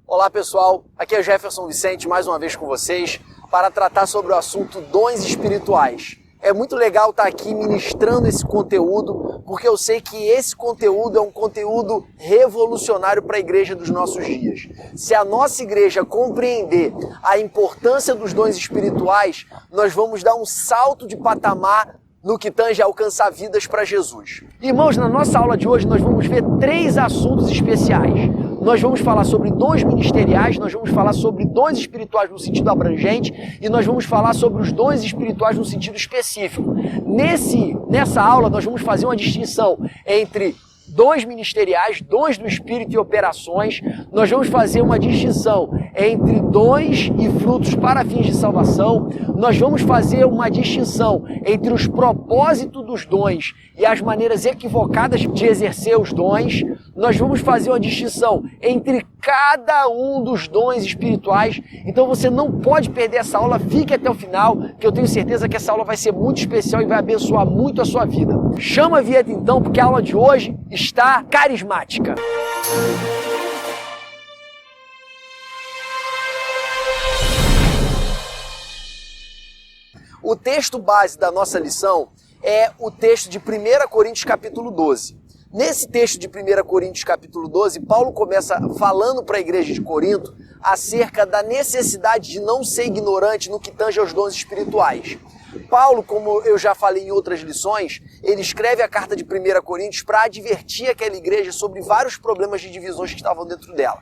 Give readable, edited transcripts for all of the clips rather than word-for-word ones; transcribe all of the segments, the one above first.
Olá pessoal, aqui é Jefferson Vicente mais uma vez com vocês para tratar sobre o assunto dons espirituais. É muito legal estar aqui ministrando esse conteúdo, porque eu sei que esse conteúdo é um conteúdo revolucionário para a igreja dos nossos dias. Se a nossa igreja compreender a importância dos dons espirituais, nós vamos dar um salto de patamar no que tange a alcançar vidas para Jesus. Irmãos, na nossa aula de hoje nós vamos ver 3 assuntos especiais. Nós vamos falar sobre dons ministeriais, nós vamos falar sobre dons espirituais no sentido abrangente e nós vamos falar sobre os dons espirituais no sentido específico. Nessa aula nós vamos fazer uma distinção entre dons ministeriais, dons do Espírito e operações. Nós vamos fazer uma distinção entre dons e frutos para fins de salvação. Nós vamos fazer uma distinção entre os propósitos dos dons e as maneiras equivocadas de exercer os dons. Nós vamos fazer uma distinção entre cada um dos dons espirituais. Então você não pode perder essa aula, fique até o final, que eu tenho certeza que essa aula vai ser muito especial e vai abençoar muito a sua vida. Chama a vinheta então, porque a aula de hoje está carismática. O texto base da nossa lição é o texto de 1 Coríntios capítulo 12. Nesse texto de 1 Coríntios capítulo 12, Paulo começa falando para a igreja de Corinto acerca da necessidade de não ser ignorante no que tange aos dons espirituais. Paulo, como eu já falei em outras lições, ele escreve a carta de 1 Coríntios para advertir aquela igreja sobre vários problemas de divisões que estavam dentro dela.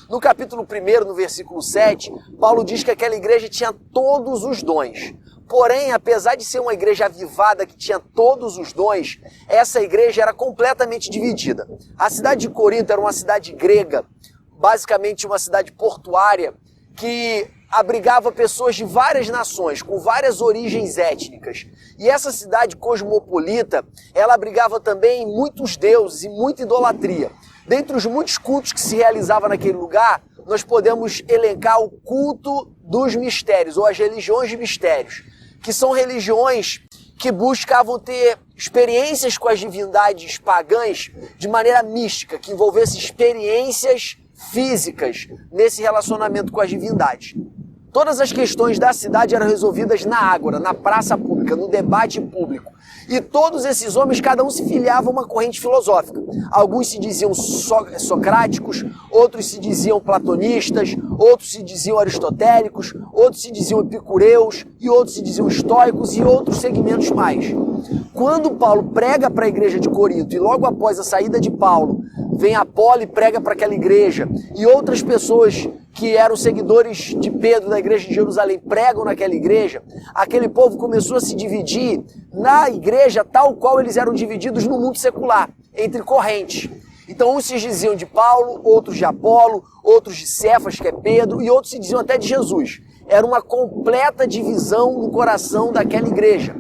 No capítulo 1, no versículo 7, Paulo diz que aquela igreja tinha todos os dons. Porém, apesar de ser uma igreja avivada que tinha todos os dons, essa igreja era completamente dividida. A cidade de Corinto era uma cidade grega, basicamente uma cidade portuária, que abrigava pessoas de várias nações, com várias origens étnicas. E essa cidade cosmopolita, ela abrigava também muitos deuses e muita idolatria. Dentre os muitos cultos que se realizavam naquele lugar, nós podemos elencar o culto dos mistérios, ou as religiões de mistérios, que são religiões que buscavam ter experiências com as divindades pagãs de maneira mística, que envolvesse experiências físicas nesse relacionamento com as divindades. Todas as questões da cidade eram resolvidas na ágora, na praça pública, no debate público. E todos esses homens, cada um se filiava a uma corrente filosófica. Alguns se diziam socráticos, outros se diziam platonistas, outros se diziam aristotélicos, outros se diziam epicureus, e outros se diziam estoicos e outros segmentos mais. Quando Paulo prega para a igreja de Corinto, e logo após a saída de Paulo, vem Apolo e prega para aquela igreja, e outras pessoas que eram seguidores de Pedro da igreja de Jerusalém pregam naquela igreja, aquele povo começou a se dividir na igreja tal qual eles eram divididos no mundo secular, entre correntes. Então uns se diziam de Paulo, outros de Apolo, outros de Cefas, que é Pedro, e outros se diziam até de Jesus. Era uma completa divisão no coração daquela igreja.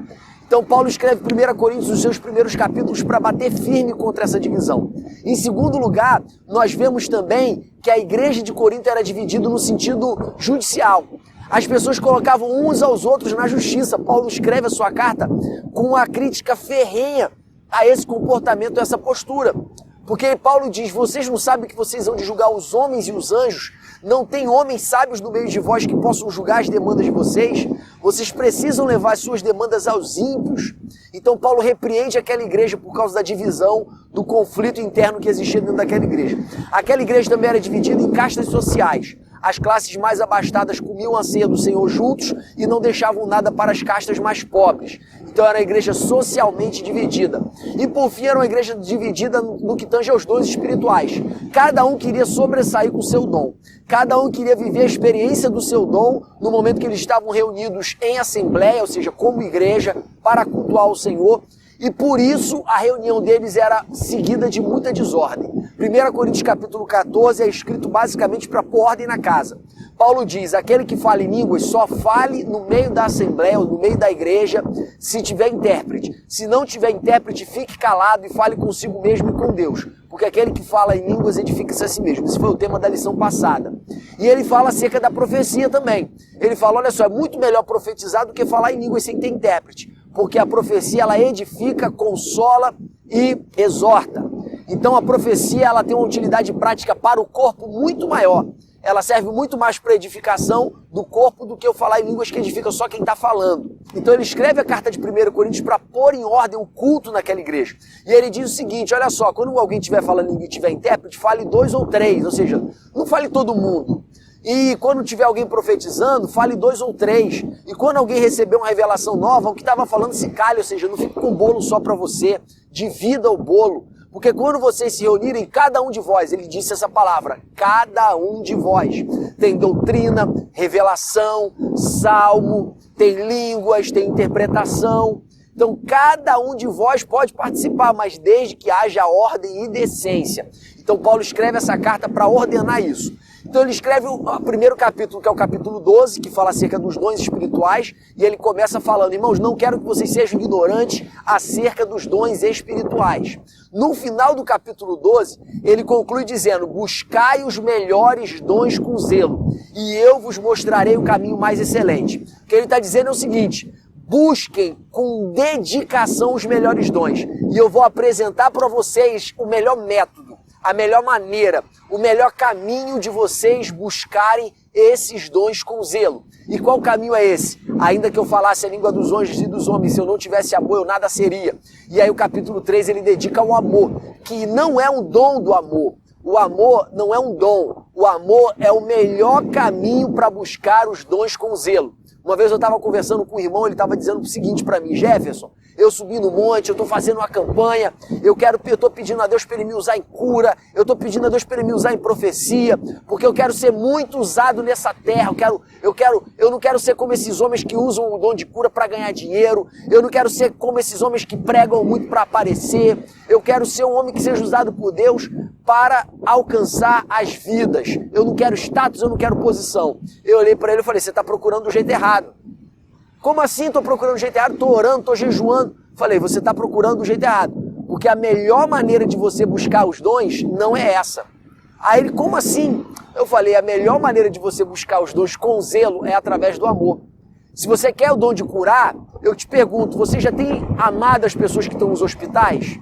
Então Paulo escreve 1 Coríntios nos seus primeiros capítulos para bater firme contra essa divisão. Em segundo lugar, nós vemos também que a igreja de Corinto era dividida no sentido judicial. As pessoas colocavam uns aos outros na justiça. Paulo escreve a sua carta com uma crítica ferrenha a esse comportamento, a essa postura. Porque Paulo diz, vocês não sabem que vocês vão de julgar os homens e os anjos? Não tem homens sábios no meio de vós que possam julgar as demandas de vocês? Vocês precisam levar as suas demandas aos ímpios. Então Paulo repreende aquela igreja por causa da divisão, do conflito interno que existia dentro daquela igreja. Aquela igreja também era dividida em castas sociais. As classes mais abastadas comiam a ceia do Senhor juntos e não deixavam nada para as castas mais pobres. Então era uma igreja socialmente dividida. E por fim era uma igreja dividida no que tange aos dons espirituais. Cada um queria sobressair com o seu dom. Cada um queria viver a experiência do seu dom no momento que eles estavam reunidos em assembleia, ou seja, como igreja, para cultuar o Senhor. E por isso a reunião deles era seguida de muita desordem. 1 Coríntios capítulo 14 é escrito basicamente para pôr ordem na casa. Paulo diz, aquele que fala em línguas só fale no meio da assembleia, ou no meio da igreja, se tiver intérprete. Se não tiver intérprete, fique calado e fale consigo mesmo e com Deus. Porque aquele que fala em línguas edifica-se a si mesmo. Esse foi o tema da lição passada. E ele fala acerca da profecia também. Ele fala, olha só, é muito melhor profetizar do que falar em línguas sem ter intérprete. Porque a profecia, ela edifica, consola e exorta. Então a profecia ela tem uma utilidade prática para o corpo muito maior. Ela serve muito mais para edificação do corpo do que eu falar em línguas que edificam só quem está falando. Então ele escreve a carta de 1 Coríntios para pôr em ordem o culto naquela igreja. E ele diz o seguinte, olha só, quando alguém estiver falando em língua e tiver intérprete, fale 2 ou 3, ou seja, não fale todo mundo. E quando tiver alguém profetizando, fale 2 ou 3. E quando alguém receber uma revelação nova, o que estava falando se calhe, ou seja, não fique com o bolo só para você, divida o bolo. Porque quando vocês se reunirem, cada um de vós, ele disse essa palavra, cada um de vós tem doutrina, revelação, salmo, tem línguas, tem interpretação. Então cada um de vós pode participar, mas desde que haja ordem e decência. Então Paulo escreve essa carta para ordenar isso. Então ele escreve o primeiro capítulo, que é o capítulo 12, que fala acerca dos dons espirituais, e ele começa falando, irmãos, não quero que vocês sejam ignorantes acerca dos dons espirituais. No final do capítulo 12, ele conclui dizendo, buscai os melhores dons com zelo, e eu vos mostrarei o caminho mais excelente. O que ele está dizendo é o seguinte, busquem com dedicação os melhores dons, e eu vou apresentar para vocês o melhor método, a melhor maneira, o melhor caminho de vocês buscarem esses dons com zelo. E qual caminho é esse? Ainda que eu falasse a língua dos anjos e dos homens, se eu não tivesse amor, eu nada seria. E aí o capítulo 3 ele dedica ao amor, que não é um dom do amor. O amor não é um dom. O amor é o melhor caminho para buscar os dons com zelo. Uma vez eu estava conversando com um irmão, ele estava dizendo o seguinte para mim, Jefferson, eu subi no monte, eu estou fazendo uma campanha, eu estou pedindo a Deus para Ele me usar em cura, eu estou pedindo a Deus para Ele me usar em profecia, porque eu quero ser muito usado nessa terra, eu não quero ser como esses homens que usam o dom de cura para ganhar dinheiro, eu não quero ser como esses homens que pregam muito para aparecer, eu quero ser um homem que seja usado por Deus para alcançar as vidas, eu não quero status, eu não quero posição. Eu olhei para ele e falei, você está procurando do jeito errado. Como assim estou procurando do jeito errado? Estou orando, estou jejuando. Falei, você está procurando do jeito errado. Porque a melhor maneira de você buscar os dons não é essa. Aí ele, como assim? Eu falei, a melhor maneira de você buscar os dons com zelo é através do amor. Se você quer o dom de curar, eu te pergunto, você já tem amado as pessoas que estão nos hospitais?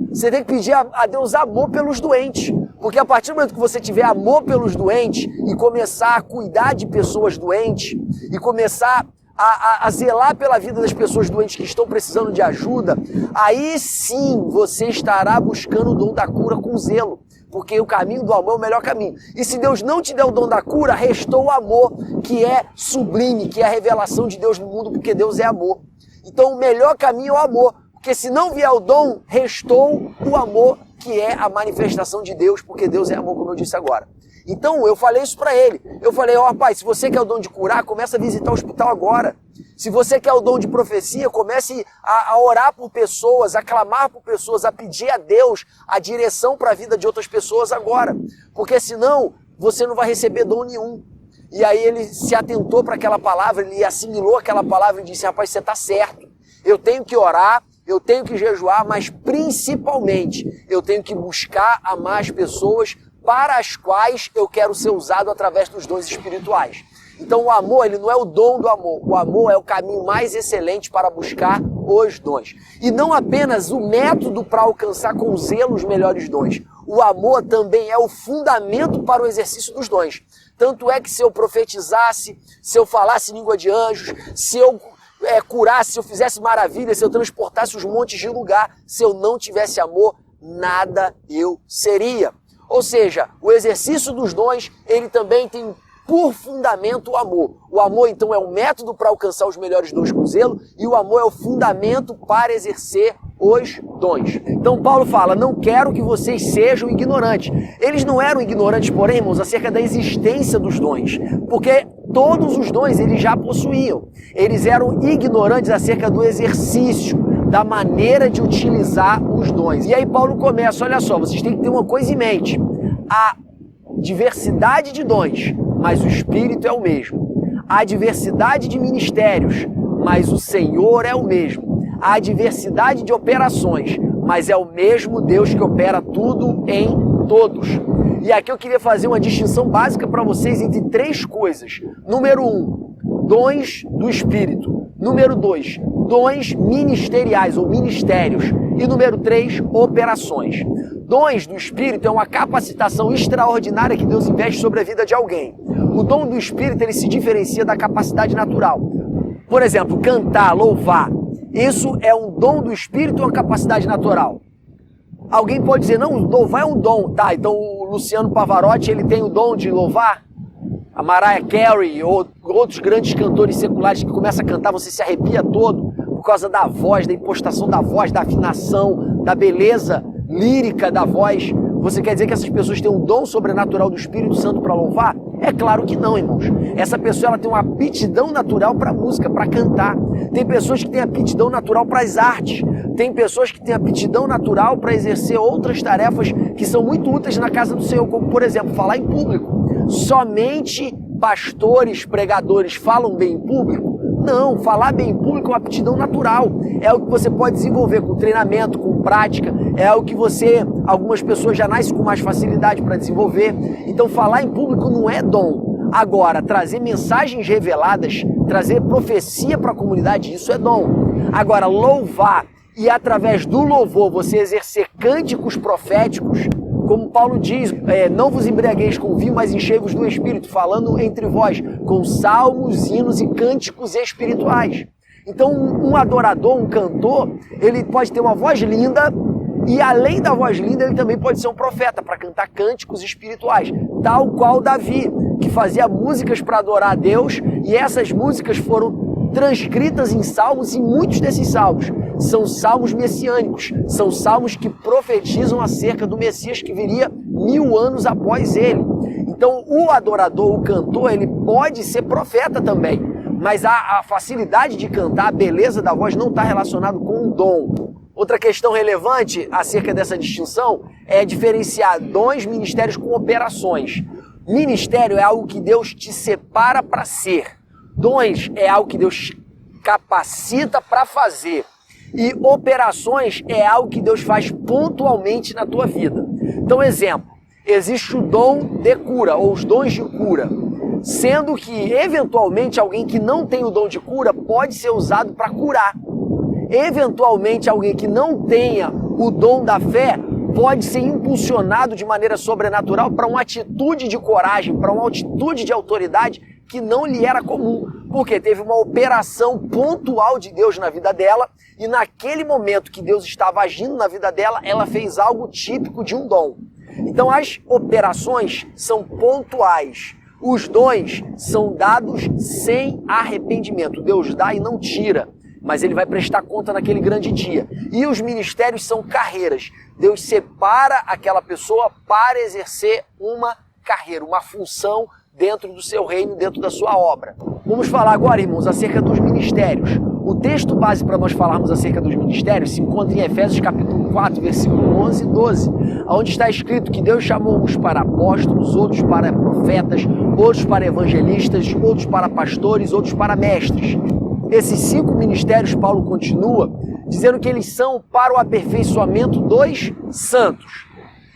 Você tem que pedir a Deus amor pelos doentes. Porque a partir do momento que você tiver amor pelos doentes e começar a cuidar de pessoas doentes e começar a zelar pela vida das pessoas doentes que estão precisando de ajuda, aí sim você estará buscando o dom da cura com zelo, porque o caminho do amor é o melhor caminho. E se Deus não te der o dom da cura, restou o amor, que é sublime, que é a revelação de Deus no mundo, porque Deus é amor. Então o melhor caminho é o amor, porque se não vier o dom, restou o amor, que é a manifestação de Deus, porque Deus é amor, como eu disse agora. Então eu falei isso para ele. Eu falei, rapaz, se você quer o dom de curar, comece a visitar o hospital agora. Se você quer o dom de profecia, comece a orar por pessoas, a clamar por pessoas, a pedir a Deus a direção para a vida de outras pessoas agora. Porque senão você não vai receber dom nenhum. E aí ele se atentou para aquela palavra, ele assimilou aquela palavra e disse, rapaz, você está certo. Eu tenho que orar, eu tenho que jejuar, mas principalmente eu tenho que buscar amar as pessoas para as quais eu quero ser usado através dos dons espirituais. Então o amor, ele não é o dom do amor. O amor é o caminho mais excelente para buscar os dons. E não apenas o método para alcançar com zelo os melhores dons. O amor também é o fundamento para o exercício dos dons. Tanto é que se eu profetizasse, se eu falasse língua de anjos, se eu curasse, se eu fizesse maravilhas, se eu transportasse os montes de lugar, se eu não tivesse amor, nada eu seria. Ou seja, o exercício dos dons, ele também tem por fundamento o amor. O amor, então, é o método para alcançar os melhores dons com zelo, e o amor é o fundamento para exercer os dons. Então Paulo fala, não quero que vocês sejam ignorantes. Eles não eram ignorantes, porém, irmãos, acerca da existência dos dons, porque todos os dons eles já possuíam. Eles eram ignorantes acerca do exercício, da maneira de utilizar os dons. E aí Paulo começa, olha só, vocês têm que ter uma coisa em mente. A diversidade de dons, mas o Espírito é o mesmo. Há diversidade de ministérios, mas o Senhor é o mesmo. Há diversidade de operações, mas é o mesmo Deus que opera tudo em todos. E aqui eu queria fazer uma distinção básica para vocês entre 3 coisas. Número 1, dons do Espírito. Número 2, dons ministeriais ou ministérios. E número 3, operações. Dons do Espírito é uma capacitação extraordinária que Deus investe sobre a vida de alguém. O dom do Espírito ele se diferencia da capacidade natural. Por exemplo, cantar, louvar. Isso é um dom do Espírito ou uma capacidade natural? Alguém pode dizer, não, louvar é um dom. Tá, então o Luciano Pavarotti ele tem o dom de louvar? A Mariah Carey ou outros grandes cantores seculares que começam a cantar, você se arrepia todo por causa da voz, da impostação da voz, da afinação, da beleza lírica da voz. Você quer dizer que essas pessoas têm um dom sobrenatural do Espírito Santo para louvar? É claro que não, irmãos. Essa pessoa ela tem uma aptidão natural para música, para cantar. Tem pessoas que têm aptidão natural para as artes. Tem pessoas que têm aptidão natural para exercer outras tarefas que são muito úteis na casa do Senhor, como, por exemplo, falar em público. Somente pastores, pregadores falam bem em público? Não, falar bem em público é uma aptidão natural. É algo que você pode desenvolver com treinamento, com prática. É algo que algumas pessoas já nascem com mais facilidade para desenvolver. Então falar em público não é dom. Agora, trazer mensagens reveladas, trazer profecia para a comunidade, isso é dom. Agora, louvar e através do louvor você exercer cânticos proféticos, como Paulo diz, não vos embriagueis com vinho, mas enchei-vos do Espírito, falando entre vós com salmos, hinos e cânticos espirituais. Então um adorador, um cantor, ele pode ter uma voz linda e além da voz linda ele também pode ser um profeta para cantar cânticos espirituais, tal qual Davi, que fazia músicas para adorar a Deus e essas músicas foram transcritas em salmos e muitos desses salmos são salmos messiânicos, são salmos que profetizam acerca do Messias que viria 1000 anos após ele. Então o adorador, o cantor, ele pode ser profeta também, mas a facilidade de cantar, a beleza da voz não está relacionado com o dom. Outra questão relevante acerca dessa distinção é diferenciar dons, ministérios com operações. Ministério é algo que Deus te separa para ser. Dons é algo que Deus capacita para fazer. E operações é algo que Deus faz pontualmente na tua vida. Então, exemplo, existe o dom de cura, ou os dons de cura, sendo que, eventualmente, alguém que não tem o dom de cura pode ser usado para curar. Eventualmente, alguém que não tenha o dom da fé pode ser impulsionado de maneira sobrenatural para uma atitude de coragem, para uma atitude de autoridade que não lhe era comum, porque teve uma operação pontual de Deus na vida dela e naquele momento que Deus estava agindo na vida dela, ela fez algo típico de um dom. Então as operações são pontuais, os dons são dados sem arrependimento. Deus dá e não tira, mas ele vai prestar conta naquele grande dia. E os ministérios são carreiras. Deus separa aquela pessoa para exercer uma carreira, uma função dentro do seu reino, dentro da sua obra. Vamos falar agora, irmãos, acerca dos ministérios. O texto base para nós falarmos acerca dos ministérios se encontra em Efésios capítulo 4, versículo 11 e 12, onde está escrito que Deus chamou uns para apóstolos, outros para profetas, outros para evangelistas, outros para pastores, outros para mestres. Esses 5 ministérios, Paulo continua, dizendo que eles são para o aperfeiçoamento dos santos.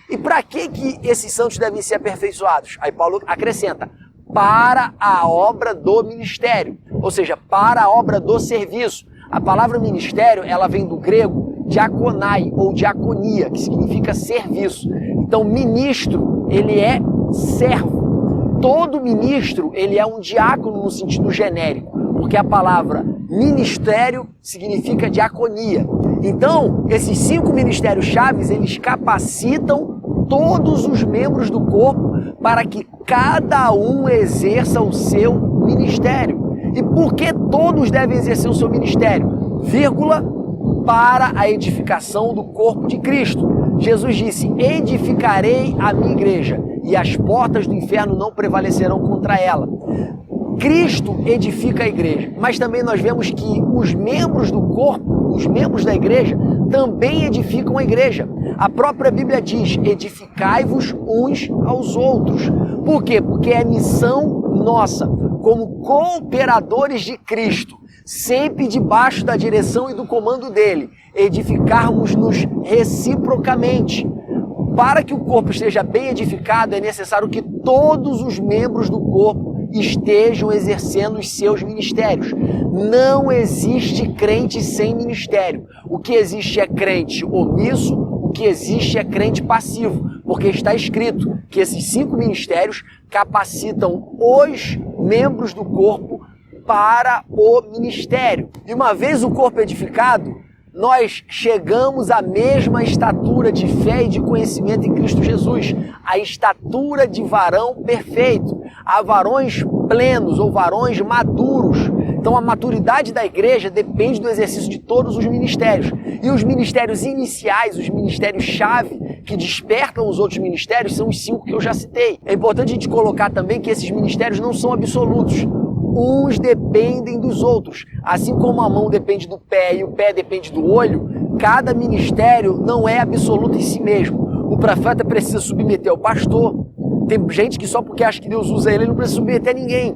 E para que esses santos devem ser aperfeiçoados? Aí Paulo acrescenta, para a obra do ministério, ou seja, para a obra do serviço. A palavra ministério, ela vem do grego diakonai ou diaconia, que significa serviço. Então, ministro, ele é servo. Todo ministro, ele é um diácono no sentido genérico, porque a palavra ministério significa diaconia. Então, esses 5 ministérios chaves, eles capacitam todos os membros do corpo para que cada um exerça o seu ministério. E por que todos devem exercer o seu ministério? Vírgula, para a edificação do corpo de Cristo. Jesus disse, edificarei a minha igreja e as portas do inferno não prevalecerão contra ela. Cristo edifica a igreja, mas também nós vemos que os membros do corpo, os membros da igreja, também edificam a igreja. A própria Bíblia diz, edificai-vos uns aos outros. Por quê? Porque é missão nossa, como cooperadores de Cristo, sempre debaixo da direção e do comando dele, edificarmos-nos reciprocamente. Para que o corpo esteja bem edificado, é necessário que todos os membros do corpo estejam exercendo os seus ministérios. Não existe crente sem ministério. O que existe é crente omisso, o que existe é crente passivo, porque está escrito que esses 5 ministérios capacitam os membros do corpo para o ministério. E uma vez o corpo edificado, nós chegamos à mesma estatura de fé e de conhecimento em Cristo Jesus, a estatura de varão perfeito. Há varões plenos ou varões maduros. Então a maturidade da igreja depende do exercício de todos os ministérios. E os ministérios iniciais, os ministérios-chave, que despertam os outros ministérios, são os 5 que eu já citei. É importante a gente colocar também que esses ministérios não são absolutos. Uns dependem dos outros. Assim como a mão depende do pé e o pé depende do olho, cada ministério não é absoluto em si mesmo. O profeta precisa submeter ao pastor. Tem gente que só porque acha que Deus usa ele não precisa submeter a ninguém.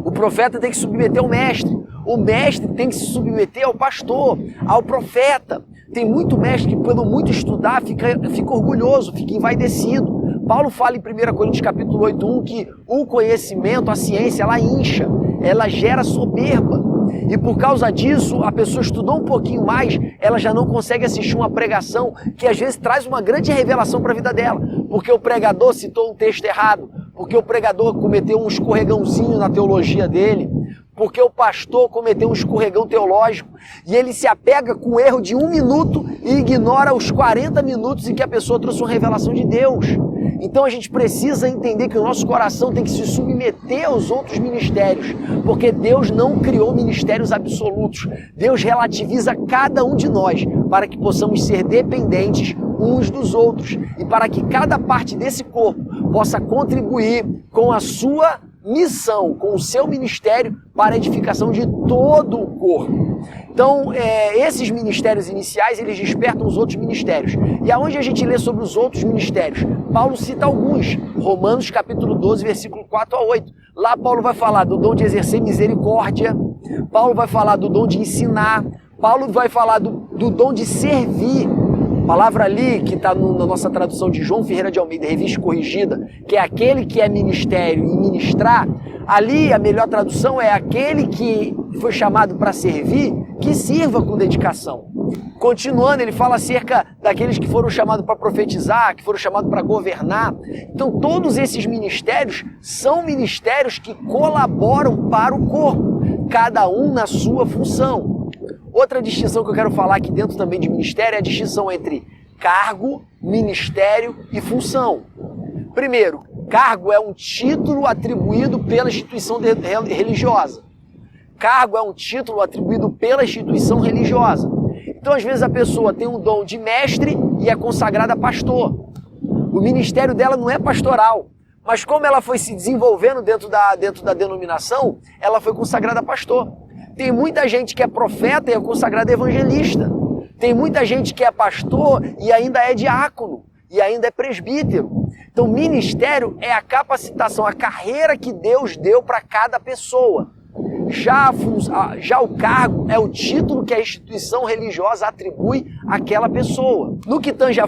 O profeta tem que submeter ao mestre. O mestre tem que se submeter ao pastor, ao profeta. Tem muito mestre que, pelo muito estudar, fica orgulhoso, fica envaidecido. Paulo fala em 1 Coríntios capítulo 8:1 que o conhecimento, a ciência, ela incha, ela gera soberba. E por causa disso, a pessoa estudou um pouquinho mais, ela já não consegue assistir uma pregação que às vezes traz uma grande revelação para a vida dela. Porque o pregador citou um texto errado, porque o pregador cometeu um escorregãozinho na teologia dele, porque o pastor cometeu um escorregão teológico e ele se apega com o erro de 1 minuto e ignora os 40 minutos em que a pessoa trouxe uma revelação de Deus. Então a gente precisa entender que o nosso coração tem que se submeter aos outros ministérios, porque Deus não criou ministérios absolutos. Deus relativiza cada um de nós para que possamos ser dependentes uns dos outros e para que cada parte desse corpo possa contribuir com a sua missão, com o seu ministério para a edificação de todo o corpo. Então, esses ministérios iniciais, eles despertam os outros ministérios. E aonde a gente lê sobre os outros ministérios? Paulo cita alguns. Romanos capítulo 12, versículo 4 a 8. Lá Paulo vai falar do dom de exercer misericórdia. Paulo vai falar do dom de ensinar. Paulo vai falar do dom de servir. A palavra ali, que está na nossa tradução de João Ferreira de Almeida, revista corrigida, que é aquele que é ministério e ministrar, ali a melhor tradução é aquele que foi chamado para servir, que sirva com dedicação. Continuando, ele fala acerca daqueles que foram chamados para profetizar, que foram chamados para governar. Então todos esses ministérios são ministérios que colaboram para o corpo, cada um na sua função. Outra distinção que eu quero falar aqui dentro também de ministério é a distinção entre cargo, ministério e função. Primeiro, cargo é um título atribuído pela instituição religiosa. Cargo é um título atribuído pela instituição religiosa. Então, às vezes, a pessoa tem um dom de mestre e é consagrada a pastor. O ministério dela não é pastoral, mas como ela foi se desenvolvendo dentro da denominação, ela foi consagrada a pastor. Tem muita gente que é profeta e é consagrado evangelista. Tem muita gente que é pastor e ainda é diácono, e ainda é presbítero. Então, ministério é a capacitação, a carreira que Deus deu para cada pessoa. Já o cargo é o título que a instituição religiosa atribui àquela pessoa. No que tange a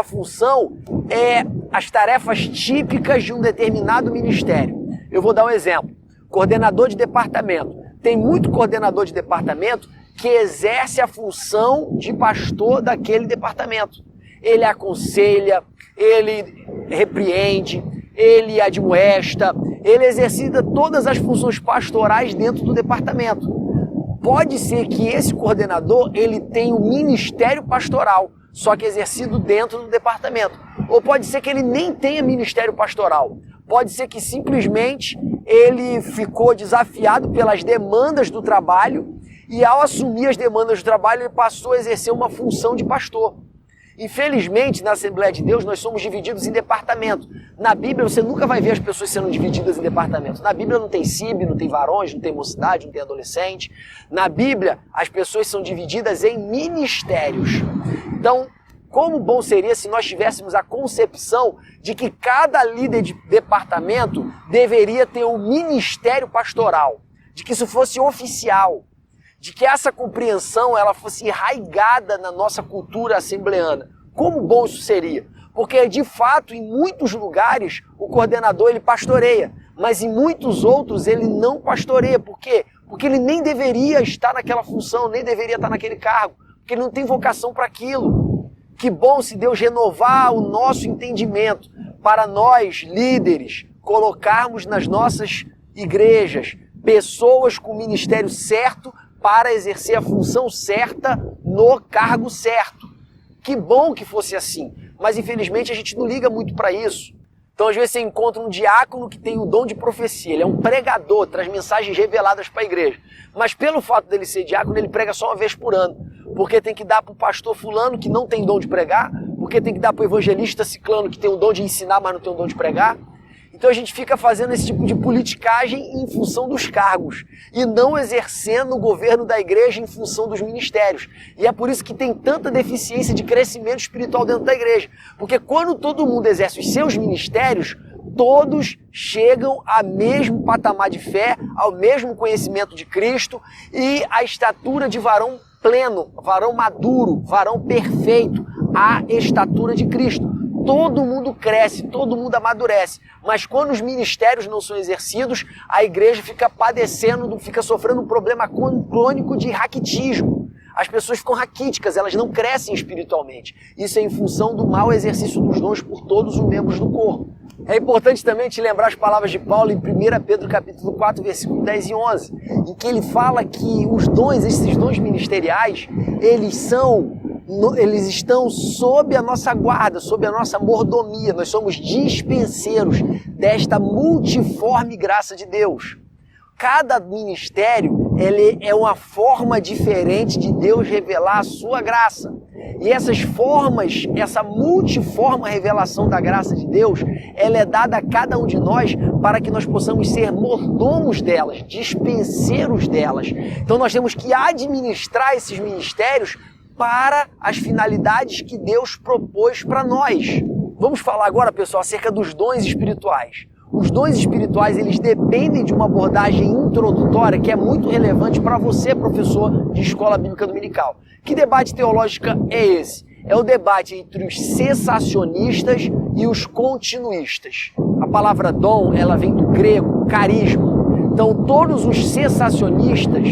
função é as tarefas típicas de um determinado ministério. Eu vou dar um exemplo. Coordenador de departamento. Tem muito coordenador de departamento que exerce a função de pastor daquele departamento. Ele aconselha, ele repreende, ele admoesta, ele exercita todas as funções pastorais dentro do departamento. Pode ser que esse coordenador ele tenha um ministério pastoral, só que exercido dentro do departamento. Ou pode ser que ele nem tenha ministério pastoral. Pode ser que simplesmente ele ficou desafiado pelas demandas do trabalho e ao assumir as demandas do trabalho ele passou a exercer uma função de pastor. Infelizmente, na Assembleia de Deus, nós somos divididos em departamentos. Na Bíblia, você nunca vai ver as pessoas sendo divididas em departamentos. Na Bíblia não tem CIB, não tem varões, não tem mocidade, não tem adolescente. Na Bíblia, as pessoas são divididas em ministérios. Então, como bom seria se nós tivéssemos a concepção de que cada líder de departamento deveria ter um ministério pastoral, de que isso fosse oficial, de que essa compreensão ela fosse arraigada na nossa cultura assembleana. Como bom isso seria? Porque, de fato, em muitos lugares, o coordenador ele pastoreia, mas em muitos outros ele não pastoreia. Por quê? Porque ele nem deveria estar naquela função, nem deveria estar naquele cargo, porque ele não tem vocação para aquilo. Que bom se Deus renovar o nosso entendimento para nós, líderes, colocarmos nas nossas igrejas pessoas com o ministério certo para exercer a função certa no cargo certo. Que bom que fosse assim, mas infelizmente a gente não liga muito para isso. Então às vezes você encontra um diácono que tem o dom de profecia, ele é um pregador, traz mensagens reveladas para a igreja, mas pelo fato dele ser diácono, ele prega só uma vez por ano, porque tem que dar para o pastor fulano que não tem dom de pregar, porque tem que dar para o evangelista ciclano que tem o dom de ensinar, mas não tem o dom de pregar. Então a gente fica fazendo esse tipo de politicagem em função dos cargos e não exercendo o governo da igreja em função dos ministérios. E é por isso que tem tanta deficiência de crescimento espiritual dentro da igreja. Porque quando todo mundo exerce os seus ministérios, todos chegam ao mesmo patamar de fé, ao mesmo conhecimento de Cristo e à estatura de varão pleno, varão maduro, varão perfeito, à estatura de Cristo. Todo mundo cresce, todo mundo amadurece, mas quando os ministérios não são exercidos, a igreja fica padecendo, fica sofrendo um problema crônico de raquitismo. As pessoas ficam raquíticas, elas não crescem espiritualmente. Isso é em função do mau exercício dos dons por todos os membros do corpo. É importante também te lembrar as palavras de Paulo em 1 Pedro capítulo 4, versículo 10 e 11, em que ele fala que os dons, esses dons ministeriais, eles estão sob a nossa guarda, sob a nossa mordomia. Nós somos dispenseiros desta multiforme graça de Deus. Cada ministério ele é uma forma diferente de Deus revelar a sua graça. E essas formas, essa multiforme revelação da graça de Deus, ela é dada a cada um de nós para que nós possamos ser mordomos delas, dispenseiros delas. Então nós temos que administrar esses ministérios para as finalidades que Deus propôs para nós. Vamos falar agora, pessoal, acerca dos dons espirituais. Os dons espirituais, eles dependem de uma abordagem introdutória que é muito relevante para você, professor de escola bíblica dominical. Que debate teológico é esse? É o debate entre os cessacionistas e os continuistas. A palavra dom, ela vem do grego, carisma. Então, todos os cessacionistas,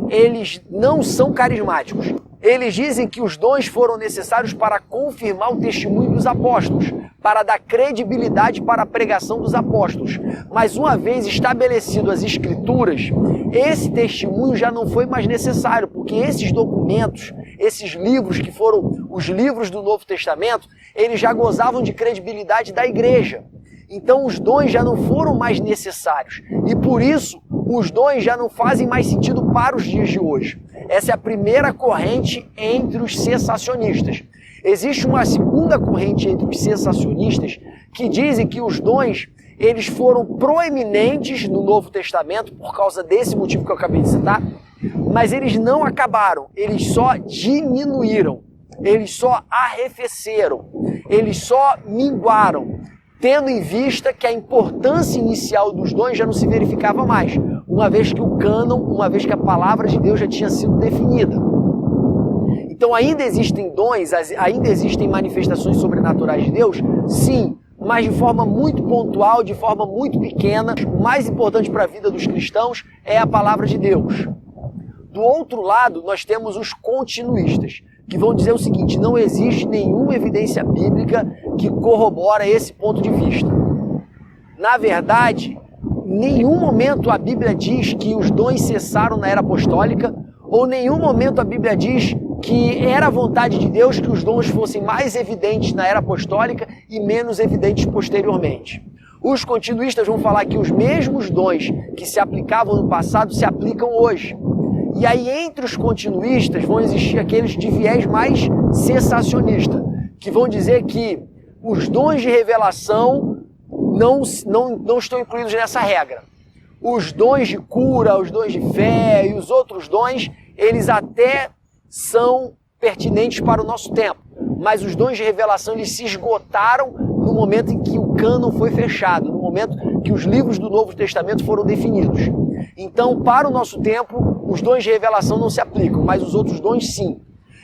eles não são carismáticos. Eles dizem que os dons foram necessários para confirmar o testemunho dos apóstolos, para dar credibilidade para a pregação dos apóstolos. Mas uma vez estabelecido as escrituras, esse testemunho já não foi mais necessário, porque esses documentos, esses livros que foram os livros do Novo Testamento, eles já gozavam de credibilidade da igreja. Então os dons já não foram mais necessários e por isso os dons já não fazem mais sentido para os dias de hoje. Essa é a primeira corrente entre os cessacionistas. Existe uma segunda corrente entre os cessacionistas que dizem que os dons eles foram proeminentes no Novo Testamento por causa desse motivo que eu acabei de citar, mas eles não acabaram, eles só diminuíram, eles só arrefeceram, eles só minguaram, tendo em vista que a importância inicial dos dons já não se verificava mais, uma vez que o cânon, uma vez que a palavra de Deus já tinha sido definida. Então ainda existem dons, ainda existem manifestações sobrenaturais de Deus? Sim, mas de forma muito pontual, de forma muito pequena. O mais importante para a vida dos cristãos é a palavra de Deus. Do outro lado, nós temos os continuistas, que vão dizer o seguinte: não existe nenhuma evidência bíblica que corrobora esse ponto de vista. Na verdade, em nenhum momento a Bíblia diz que os dons cessaram na era apostólica, ou em nenhum momento a Bíblia diz que era a vontade de Deus que os dons fossem mais evidentes na era apostólica e menos evidentes posteriormente. Os continuistas vão falar que os mesmos dons que se aplicavam no passado se aplicam hoje. E aí entre os continuistas vão existir aqueles de viés mais cessacionista, que vão dizer que os dons de revelação não estão incluídos nessa regra. Os dons de cura, os dons de fé e os outros dons, eles até são pertinentes para o nosso tempo. Mas os dons de revelação eles se esgotaram no momento em que o cânon foi fechado, no momento que os livros do Novo Testamento foram definidos. Então, para o nosso tempo, os dons de revelação não se aplicam, mas os outros dons sim.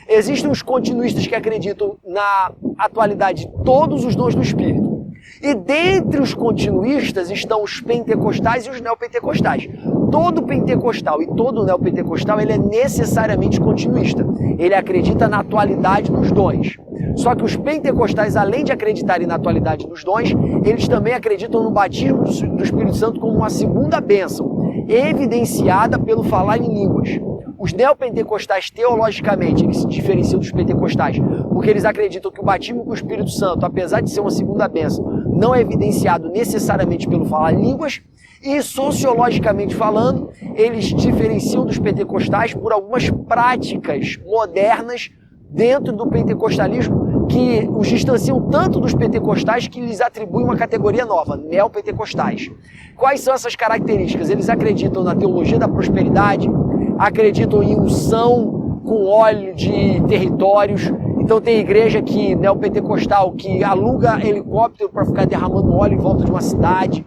Existem os continuistas que acreditam na atualidade de todos os dons do Espírito. E dentre os continuistas estão os pentecostais e os neopentecostais. Todo pentecostal e todo neopentecostal ele é necessariamente continuista. Ele acredita na atualidade dos dons. Só que os pentecostais, além de acreditarem na atualidade dos dons, eles também acreditam no batismo do Espírito Santo como uma segunda bênção, evidenciada pelo falar em línguas. Os neopentecostais, teologicamente, eles se diferenciam dos pentecostais, porque eles acreditam que o batismo com o Espírito Santo, apesar de ser uma segunda bênção, não é evidenciado necessariamente pelo falar em línguas, e sociologicamente falando, eles diferenciam dos pentecostais por algumas práticas modernas dentro do pentecostalismo que os distanciam tanto dos pentecostais que lhes atribuem uma categoria nova, neopentecostais. Quais são essas características? Eles acreditam na teologia da prosperidade, acreditam em unção com óleo de territórios. Então tem igreja que neopentecostal que aluga helicóptero para ficar derramando óleo em volta de uma cidade.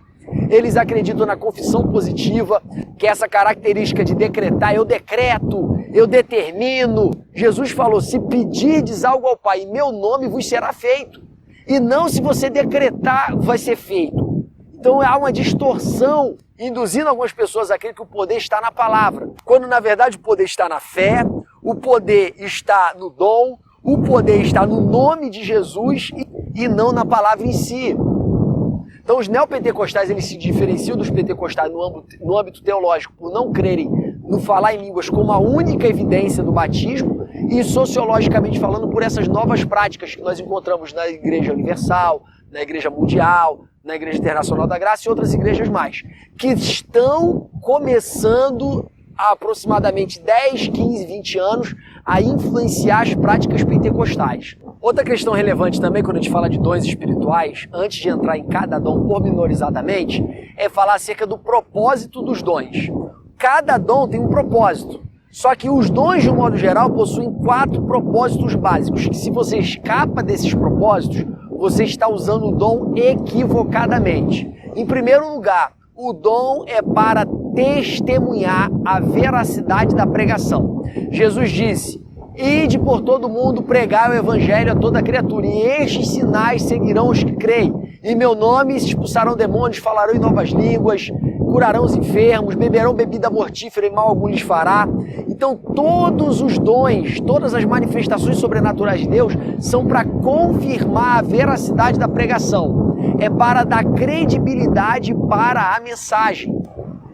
Eles acreditam na confissão positiva, que é essa característica de decretar, eu decreto, eu determino. Jesus falou, se pedirdes algo ao Pai em meu nome vos será feito. E não se você decretar vai ser feito. Então há uma distorção, induzindo algumas pessoas a crer que o poder está na palavra. Quando na verdade o poder está na fé, o poder está no dom, o poder está no nome de Jesus e não na palavra em si. Então os neopentecostais eles se diferenciam dos pentecostais no âmbito teológico por não crerem no falar em línguas como a única evidência do batismo e sociologicamente falando por essas novas práticas que nós encontramos na Igreja Universal, na Igreja Mundial, na Igreja Internacional da Graça e outras igrejas mais, que estão começando há aproximadamente 10, 15, 20 anos a influenciar as práticas pentecostais. Outra questão relevante também quando a gente fala de dons espirituais, antes de entrar em cada dom pormenorizadamente, é falar acerca do propósito dos dons. Cada dom tem um propósito, só que os dons, de um modo geral, possuem 4 propósitos básicos, que se você escapa desses propósitos, você está usando o dom equivocadamente. Em primeiro lugar, o dom é para testemunhar a veracidade da pregação. Jesus disse, ide por todo mundo pregar o evangelho a toda criatura, e estes sinais seguirão os que creem. Em meu nome expulsarão demônios, falarão em novas línguas, curarão os enfermos, beberão bebida mortífera e mal algum lhes fará. Então todos os dons, todas as manifestações sobrenaturais de Deus são para confirmar a veracidade da pregação. É para dar credibilidade para a mensagem.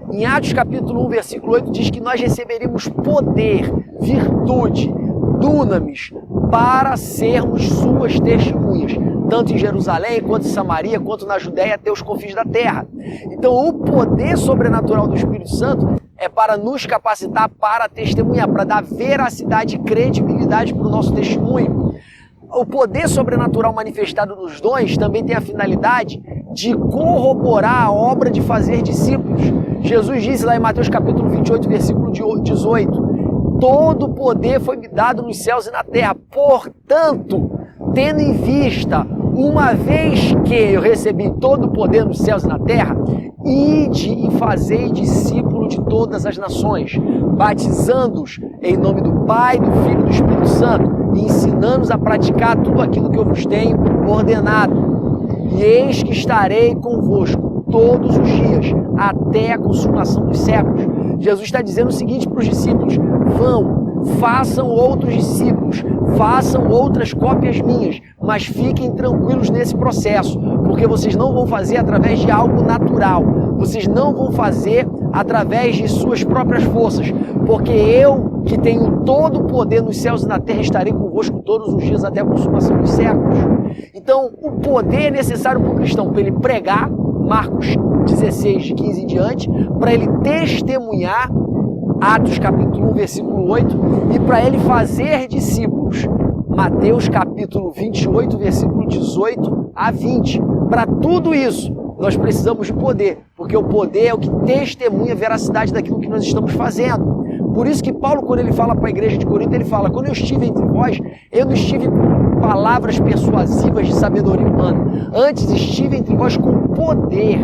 Em Atos capítulo 1, versículo 8, diz que nós receberemos poder, virtude, dunamis, para sermos suas testemunhas, tanto em Jerusalém, quanto em Samaria, quanto na Judéia, até os confins da terra. Então o poder sobrenatural do Espírito Santo é para nos capacitar para testemunhar, para dar veracidade e credibilidade para o nosso testemunho. O poder sobrenatural manifestado nos dons também tem a finalidade de corroborar a obra de fazer discípulos. Jesus disse lá em Mateus capítulo 28, versículo 18, todo poder foi me dado nos céus e na terra, portanto, tendo em vista, uma vez que eu recebi todo o poder nos céus e na terra, ide e fazei discípulo de todas as nações, batizando-os em nome do Pai, do Filho e do Espírito Santo, e ensinando-os a praticar tudo aquilo que eu vos tenho ordenado. E eis que estarei convosco todos os dias, até a consumação dos séculos. Jesus está dizendo o seguinte para os discípulos, vão, façam outros discípulos, façam outras cópias minhas, mas fiquem tranquilos nesse processo, porque vocês não vão fazer através de algo natural, vocês não vão fazer através de suas próprias forças, porque eu, que tenho todo o poder nos céus e na terra, estarei convosco todos os dias até a consumação dos séculos. Então, o poder é necessário para o cristão, para ele pregar, Marcos 16, de 15 em diante, para ele testemunhar, Atos capítulo 1, versículo 8, e para ele fazer discípulos, Mateus capítulo 28, versículo 18 a 20. Para tudo isso, nós precisamos de poder, porque o poder é o que testemunha a veracidade daquilo que nós estamos fazendo. Por isso que Paulo, quando ele fala para a igreja de Corinto, ele fala, quando eu estive entre vós, eu não estive com palavras persuasivas de sabedoria humana, antes estive entre vós com poder.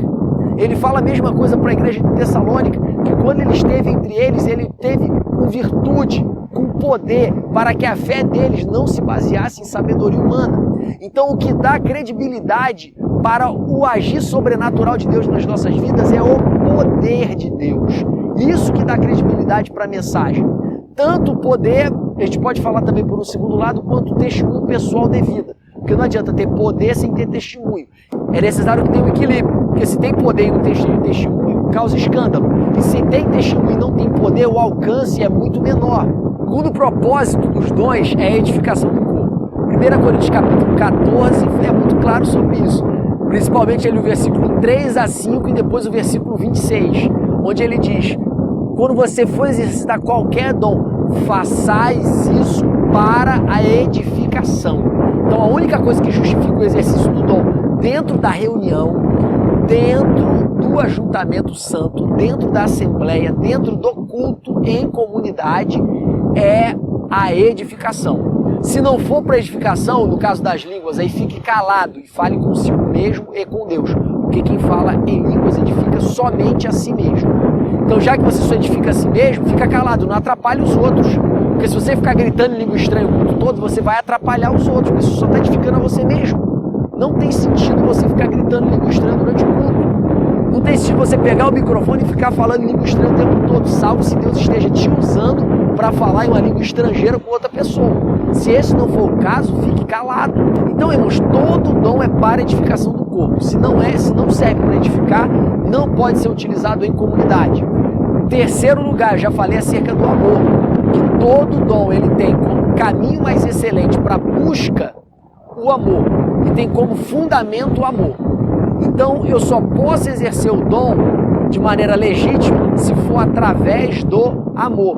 Ele fala a mesma coisa para a igreja de Tessalônica, que quando ele esteve entre eles, ele teve com virtude, com poder para que a fé deles não se baseasse em sabedoria humana. Então o que dá credibilidade para o agir sobrenatural de Deus nas nossas vidas é o poder de Deus. Isso que dá credibilidade para a mensagem. Tanto o poder, a gente pode falar também por um segundo lado, quanto o testemunho pessoal de vida. Porque não adianta ter poder sem ter testemunho. É necessário que tenha um equilíbrio. Porque se tem poder e não tem testemunho, causa escândalo. E se tem testemunho e não tem poder, o alcance é muito menor. O segundo propósito dos dons é a edificação do corpo. 1 Coríntios capítulo 14 é muito claro sobre isso. Principalmente ali o versículo 3 a 5 e depois o versículo 26, onde ele diz: quando você for exercitar qualquer dom, façais isso para a edificação. Então a única coisa que justifica o exercício do dom dentro da reunião, dentro do ajuntamento santo, dentro da assembleia, dentro do culto em comunidade, é a edificação. Se não for para edificação, no caso das línguas, aí fique calado e fale consigo mesmo e com Deus. Porque quem fala em línguas edifica somente a si mesmo. Então, já que você só edifica a si mesmo, fica calado, não atrapalhe os outros. Porque se você ficar gritando em língua estranha o culto todo, você vai atrapalhar os outros, porque você só está edificando a você mesmo. Não tem sentido você ficar gritando em língua estranha durante o culto. Não tem sentido você pegar o microfone e ficar falando em língua estranha o tempo todo, salvo se Deus esteja te usando para falar em uma língua estrangeira com outra pessoa. Se esse não for o caso, fique calado. Então, irmãos, todo dom é para a edificação do corpo. Se não serve para edificar, não pode ser utilizado em comunidade. Terceiro lugar, já falei acerca do amor, que todo dom ele tem como caminho mais excelente para a busca o amor e tem como fundamento o amor. Então, eu só posso exercer o dom de maneira legítima se for através do amor.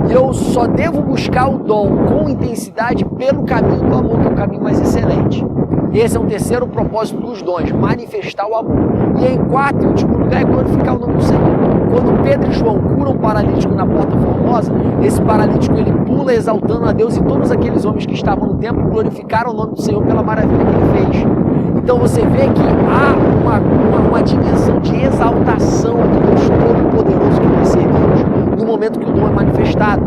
E eu só devo buscar o dom com intensidade pelo caminho do amor, que é o caminho mais excelente. Esse é um terceiro propósito dos dons, manifestar o amor. E em quarto e último lugar é glorificar o nome do Senhor. Quando Pedro e João curam um paralítico na Porta Formosa, esse paralítico ele pula exaltando a Deus e todos aqueles homens que estavam no templo glorificaram o nome do Senhor pela maravilha que ele fez. Então você vê que há uma dimensão de exaltação do Deus Todo-Poderoso que nós servimos no momento que o dom é manifestado.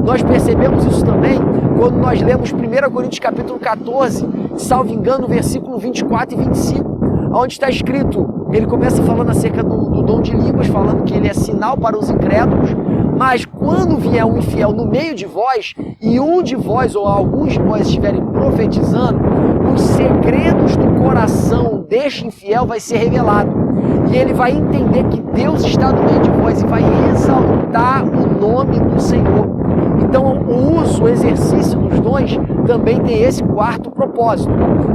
Nós percebemos isso também quando nós lemos 1 Coríntios capítulo 14, salvo engano, versículo 24 e 25, onde está escrito, ele começa falando acerca do dom de línguas, falando que ele é sinal para os incrédulos, mas quando vier um infiel no meio de vós, e um de vós ou alguns de vós estiverem profetizando, os segredos do coração deste infiel vai ser revelado. E ele vai entender que Deus está no meio de vós e vai exaltar o nome do Senhor. Então o exercício dos dons também tem esse quarto propósito.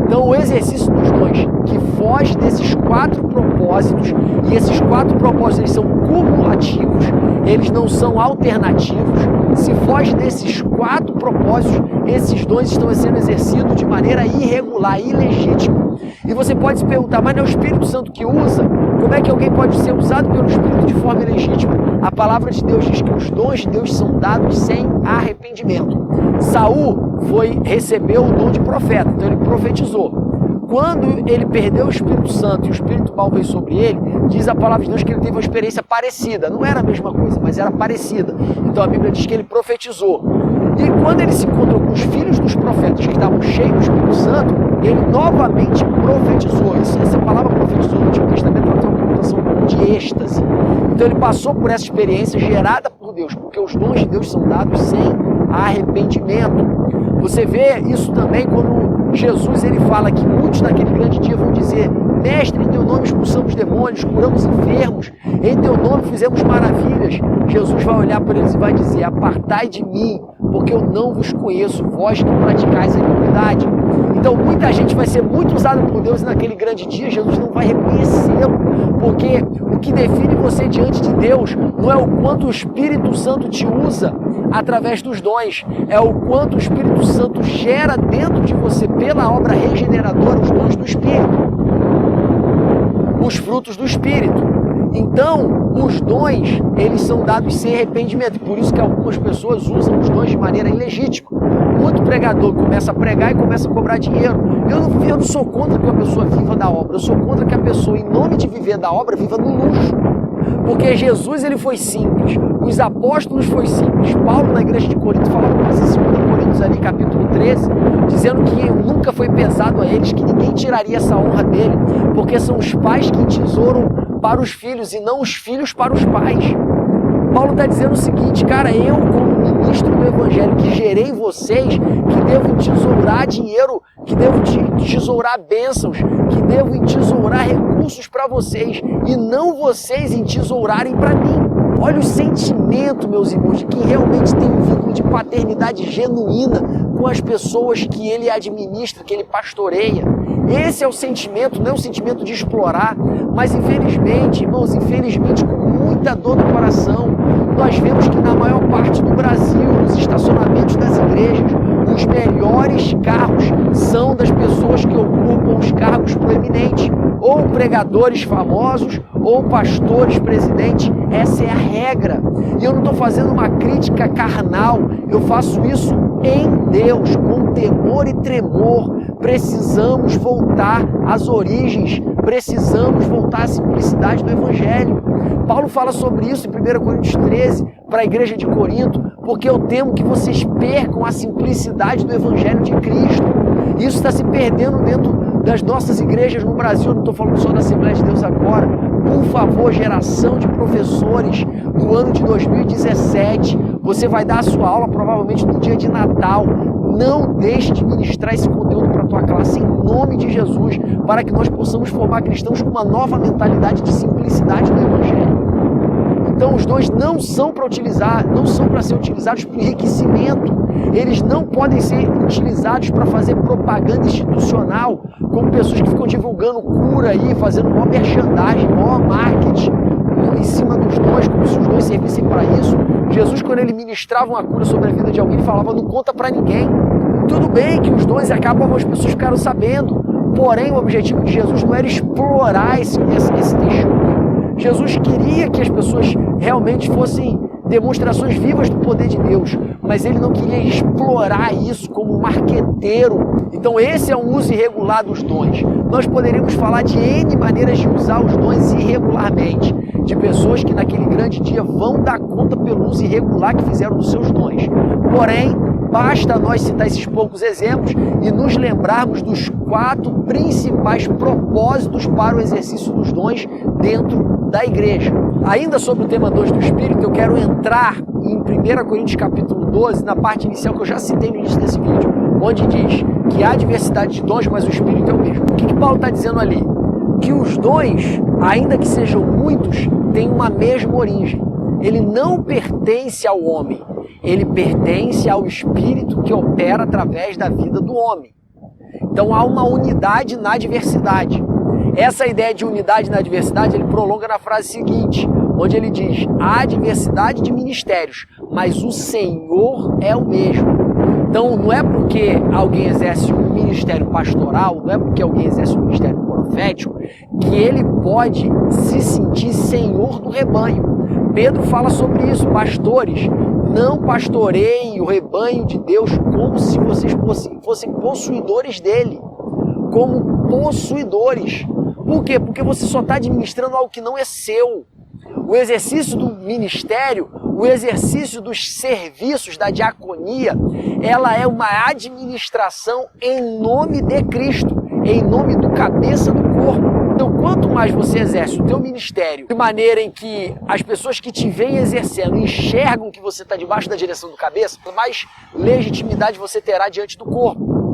Então o exercício dos dons que foge desses quatro propósitos, e esses quatro propósitos eles são cumulativos, eles não são alternativos. Se foge desses quatro propósitos, esses dons estão sendo exercidos de maneira irregular, ilegítima. E você pode se perguntar, mas não é o Espírito Santo que usa? Como é que alguém pode ser usado pelo Espírito de forma ilegítima? A palavra de Deus diz que os dons de Deus são dados sem arrependimento. Saul recebeu o dom de profeta, então ele profetizou. Quando ele perdeu o Espírito Santo e o Espírito mal veio sobre ele, diz a palavra de Deus que ele teve uma experiência parecida. Não era a mesma coisa, mas era parecida. Então a Bíblia diz que ele profetizou. E quando ele se encontrou com os filhos dos profetas que estavam cheios do Espírito Santo, ele novamente profetizou. Essa palavra profetizou no Antigo Testamento ela tem uma conotação de êxtase. Então ele passou por essa experiência gerada por Deus, porque os dons de Deus são dados sem arrependimento. Você vê isso também quando Jesus ele fala que muitos naquele grande dia vão dizer: Mestre, em teu nome expulsamos demônios, curamos enfermos, em teu nome fizemos maravilhas. Jesus vai olhar para eles e vai dizer: apartai de mim, porque eu não vos conheço, vós que praticais a iniquidade. Então muita gente vai ser muito usada por Deus e naquele grande dia Jesus não vai reconhecê-lo, porque o que define você diante de Deus não é o quanto o Espírito Santo te usa através dos dons, é o quanto o Espírito Santo gera dentro de você pela obra regeneradora os dons do Espírito, os frutos do Espírito. Então, os dons, eles são dados sem arrependimento, e por isso que algumas pessoas usam os dons de maneira ilegítima. Muito pregador começa a pregar e começa a cobrar dinheiro. Eu não sou contra que uma pessoa viva da obra, eu sou contra que a pessoa, em nome de viver da obra, viva no luxo. Porque Jesus ele foi simples, Os apóstolos foi simples. Paulo, na igreja de Corinto, falava com eles em 2 Coríntios ali, capítulo 13, dizendo que nunca foi pesado a eles, que ninguém tiraria essa honra dele, porque são os pais que entesouram para os filhos e não os filhos para os pais. Paulo está dizendo o seguinte, cara, eu como ministro do evangelho que gerei vocês, que devo entesourar dinheiro, que devo entesourar bênçãos, que devo entesourar recursos para vocês e não vocês entesourarem para mim. Olha o sentimento, meus irmãos, de quem realmente tem um vínculo de paternidade genuína com as pessoas que ele administra, que ele pastoreia. Esse é o sentimento, não é o sentimento de explorar, mas infelizmente, irmãos, infelizmente com muita dor no coração, nós vemos que na maior parte do Brasil, nos estacionamentos das igrejas, os melhores carros são das pessoas que ocupam os cargos proeminentes, ou pregadores famosos, ou pastores presidentes. Essa é a regra. E eu não estou fazendo uma crítica carnal, eu faço isso em Deus, com temor e tremor. Precisamos voltar às origens, precisamos voltar à simplicidade do Evangelho. Paulo fala sobre isso em 1 Coríntios 13, para a igreja de Corinto, porque eu temo que vocês percam a simplicidade do Evangelho de Cristo. Isso está se perdendo dentro das nossas igrejas no Brasil, eu não estou falando só da Assembleia de Deus agora. Por favor, geração de professores, no ano de 2017, você vai dar a sua aula provavelmente no dia de Natal. Não deixe de ministrar esse conteúdo para a tua classe em nome de Jesus, para que nós possamos formar cristãos com uma nova mentalidade de simplicidade do Evangelho. Então os dons não são para utilizar, não são para ser utilizados para enriquecimento. Eles não podem ser utilizados para fazer propaganda institucional, como pessoas que ficam divulgando cura aí, fazendo maior merchandising, maior marketing em cima dos dons, como se os dons servissem para isso. Jesus, quando ele ministrava uma cura sobre a vida de alguém, falava, não conta para ninguém. Tudo bem que os dons acabam, as pessoas ficaram sabendo, porém o objetivo de Jesus não era explorar esse testemunho. Jesus queria que as pessoas realmente fossem demonstrações vivas do poder de Deus, mas ele não queria explorar isso como um marqueteiro. Então esse é um uso irregular dos dons. Nós poderíamos falar de N maneiras de usar os dons irregularmente, de pessoas que naquele grande dia vão dar conta pelo uso irregular que fizeram dos seus dons. Porém, basta nós citar esses poucos exemplos e nos lembrarmos dos 4 principais propósitos para o exercício dos dons dentro da igreja. Ainda sobre o tema dons do Espírito, eu quero entrar em 1 Coríntios capítulo 12, na parte inicial que eu já citei no início desse vídeo, onde diz que há diversidade de dons, mas o Espírito é o mesmo. O que Paulo está dizendo ali? Que os dons, ainda que sejam muitos, têm uma mesma origem. Ele não pertence ao homem, ele pertence ao Espírito que opera através da vida do homem. Então há uma unidade na diversidade. Essa ideia de unidade na diversidade ele prolonga na frase seguinte, onde ele diz, há diversidade de ministérios, mas o Senhor é o mesmo. Então não é porque alguém exerce um ministério pastoral, não é porque alguém exerce um ministério profético, que ele pode se sentir senhor do rebanho. Pedro fala sobre isso, pastores, não pastoreiem o rebanho de Deus como se vocês fossem possuidores dele, como possuidores. Por quê? Porque você só está administrando algo que não é seu. O exercício do ministério, o exercício dos serviços da diaconia, ela é uma administração em nome de Cristo, em nome do cabeça do corpo. Então, quanto mais você exerce o teu ministério de maneira em que as pessoas que te veem exercendo enxergam que você está debaixo da direção do cabeça, mais legitimidade você terá diante do corpo.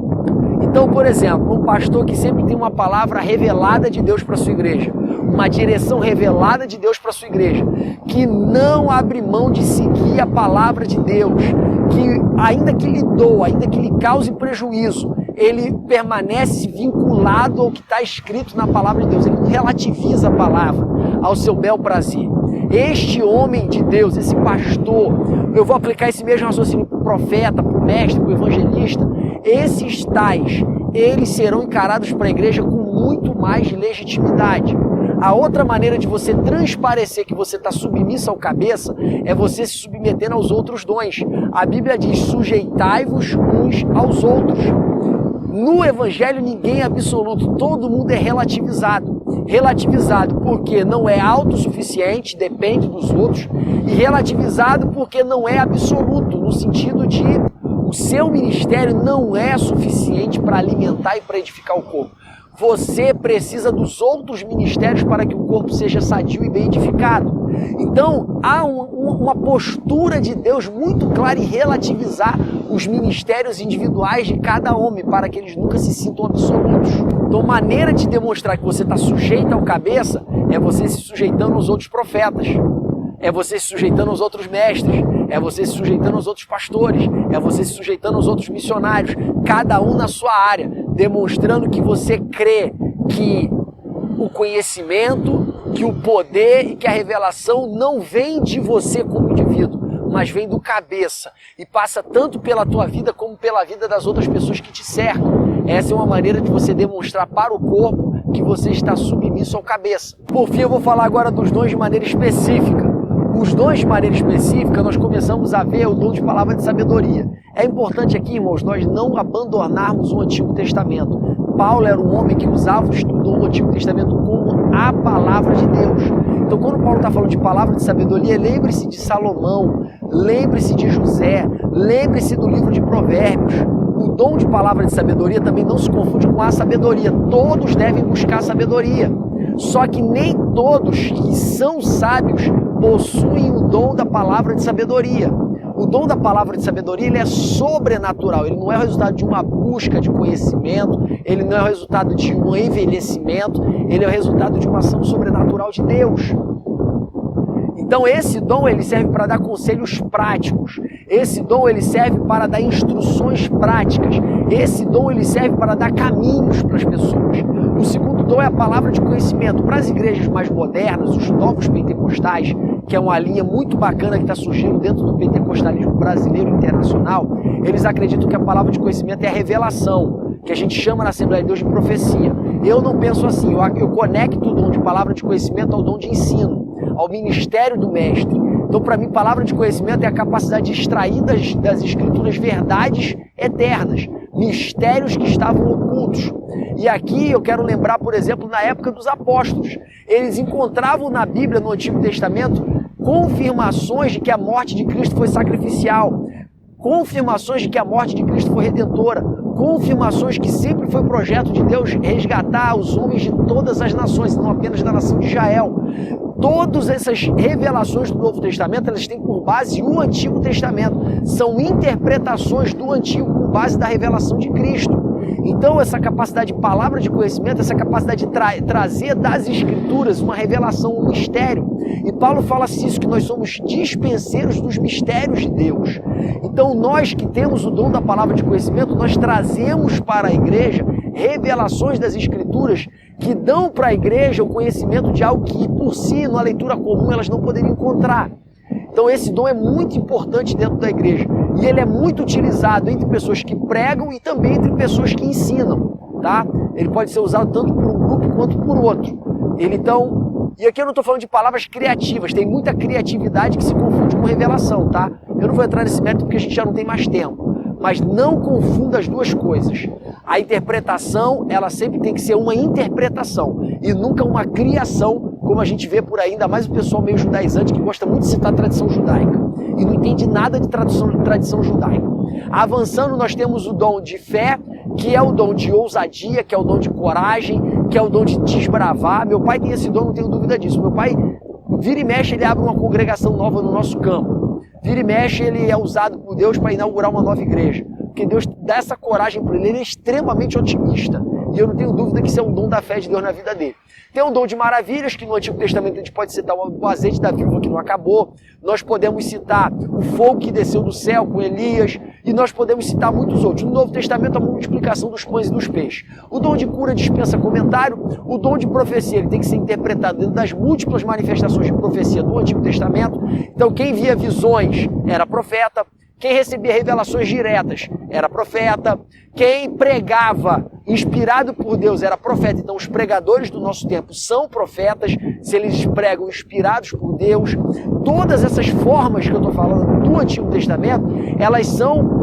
Então, por exemplo, um pastor que sempre tem uma palavra revelada de Deus para a sua igreja, uma direção revelada de Deus para a sua igreja, que não abre mão de seguir a palavra de Deus, que ainda que lhe doa, ainda que lhe cause prejuízo, ele permanece vinculado ao que está escrito na palavra de Deus, ele não relativiza a palavra ao seu bel prazer. Este homem de Deus, esse pastor, eu vou aplicar esse mesmo raciocínio para o profeta, para o mestre, para o evangelista, esses tais, eles serão encarados para a igreja com muito mais legitimidade. A outra maneira de você transparecer que você está submisso ao cabeça é você se submetendo aos outros dons. A Bíblia diz, sujeitai-vos uns aos outros. No Evangelho ninguém é absoluto, todo mundo é relativizado. Relativizado porque não é autossuficiente, depende dos outros, e relativizado porque não é absoluto, no sentido de o seu ministério não é suficiente para alimentar e para edificar o corpo. Você precisa dos outros ministérios para que o corpo seja sadio e bem edificado. Então, há uma postura de Deus muito clara em relativizar os ministérios individuais de cada homem, para que eles nunca se sintam absolutos. Então, maneira de demonstrar que você está sujeito ao cabeça é você se sujeitando aos outros profetas, é você se sujeitando aos outros mestres, é você se sujeitando aos outros pastores, é você se sujeitando aos outros missionários, cada um na sua área, demonstrando que você crê que o conhecimento, que o poder e que a revelação não vem de você como indivíduo, mas vem do cabeça e passa tanto pela tua vida como pela vida das outras pessoas que te cercam. Essa é uma maneira de você demonstrar para o corpo que você está submisso ao cabeça. Por fim, eu vou falar agora dos dons de maneira específica. Os dons de maneira específica, nós começamos a ver o dom de palavra de sabedoria. É importante aqui, irmãos, nós não abandonarmos o Antigo Testamento. Paulo era um homem que usava e estudou o Antigo Testamento como a palavra de Deus. Então, quando Paulo está falando de palavra de sabedoria, lembre-se de Salomão, lembre-se de José, lembre-se do livro de Provérbios. O dom de palavra de sabedoria também não se confunde com a sabedoria. Todos devem buscar sabedoria. Só que nem todos que são sábios possuem o dom da palavra de sabedoria. O dom da palavra de sabedoria ele é sobrenatural, ele não é o resultado de uma busca de conhecimento, ele não é o resultado de um envelhecimento, ele é o resultado de uma ação sobrenatural de Deus. Então esse dom ele serve para dar conselhos práticos, esse dom ele serve para dar instruções práticas, esse dom ele serve para dar caminhos para as pessoas. O segundo dom é a palavra de conhecimento. Para as igrejas mais modernas, os novos pentecostais, que é uma linha muito bacana que está surgindo dentro do pentecostalismo brasileiro e internacional, eles acreditam que a palavra de conhecimento é a revelação, que a gente chama na Assembleia de Deus de profecia. Eu não penso assim, eu conecto o dom de palavra de conhecimento ao dom de ensino, ao ministério do mestre. Então, para mim, palavra de conhecimento é a capacidade de extrair das escrituras verdades eternas, mistérios que estavam ocultos. E aqui eu quero lembrar, por exemplo, na época dos apóstolos. Eles encontravam na Bíblia, no Antigo Testamento, confirmações de que a morte de Cristo foi sacrificial, confirmações de que a morte de Cristo foi redentora, confirmações que sempre foi projeto de Deus resgatar os homens de todas as nações, não apenas da nação de Israel. Todas essas revelações do Novo Testamento, elas têm por base o Antigo Testamento. São interpretações do Antigo com base da revelação de Cristo. Então essa capacidade de palavra de conhecimento, essa capacidade de trazer das Escrituras uma revelação, um mistério. E Paulo fala isso, que nós somos dispenseiros dos mistérios de Deus. Então nós que temos o dom da palavra de conhecimento, nós trazemos para a igreja revelações das Escrituras que dão para a igreja o conhecimento de algo que por si, na leitura comum, elas não poderiam encontrar. Então esse dom é muito importante dentro da igreja e ele é muito utilizado entre pessoas que pregam e também entre pessoas que ensinam, tá? Ele pode ser usado tanto por um grupo quanto por outro. E aqui eu não estou falando de palavras criativas, tem muita criatividade que se confunde com revelação, tá? Eu não vou entrar nesse mérito porque a gente já não tem mais tempo. Mas não confunda as duas coisas. A interpretação, ela sempre tem que ser uma interpretação e nunca uma criação, como a gente vê por aí, ainda mais o pessoal meio judaizante que gosta muito de citar a tradição judaica e não entende nada de tradição judaica. Avançando, nós temos o dom de fé, que é o dom de ousadia, que é o dom de coragem, que é o dom de desbravar. Meu pai tem esse dom, não tenho dúvida disso. Meu pai, vira e mexe, ele abre uma congregação nova no nosso campo. Vira e mexe, ele é usado por Deus para inaugurar uma nova igreja. Porque Deus dá essa coragem para ele, ele é extremamente otimista. E eu não tenho dúvida que isso é um dom da fé de Deus na vida dele. Tem um dom de maravilhas, que no Antigo Testamento a gente pode citar o azeite da viúva que não acabou. Nós podemos citar o fogo que desceu do céu com Elias. E nós podemos citar muitos outros. No Novo Testamento, a multiplicação dos pães e dos peixes. O dom de cura dispensa comentário. O dom de profecia ele tem que ser interpretado dentro das múltiplas manifestações de profecia do Antigo Testamento. Então, quem via visões era profeta. Quem recebia revelações diretas era profeta. Quem pregava inspirado por Deus era profeta. Então, os pregadores do nosso tempo são profetas, se eles pregam inspirados por Deus. Todas essas formas que eu estou falando do Antigo Testamento, elas são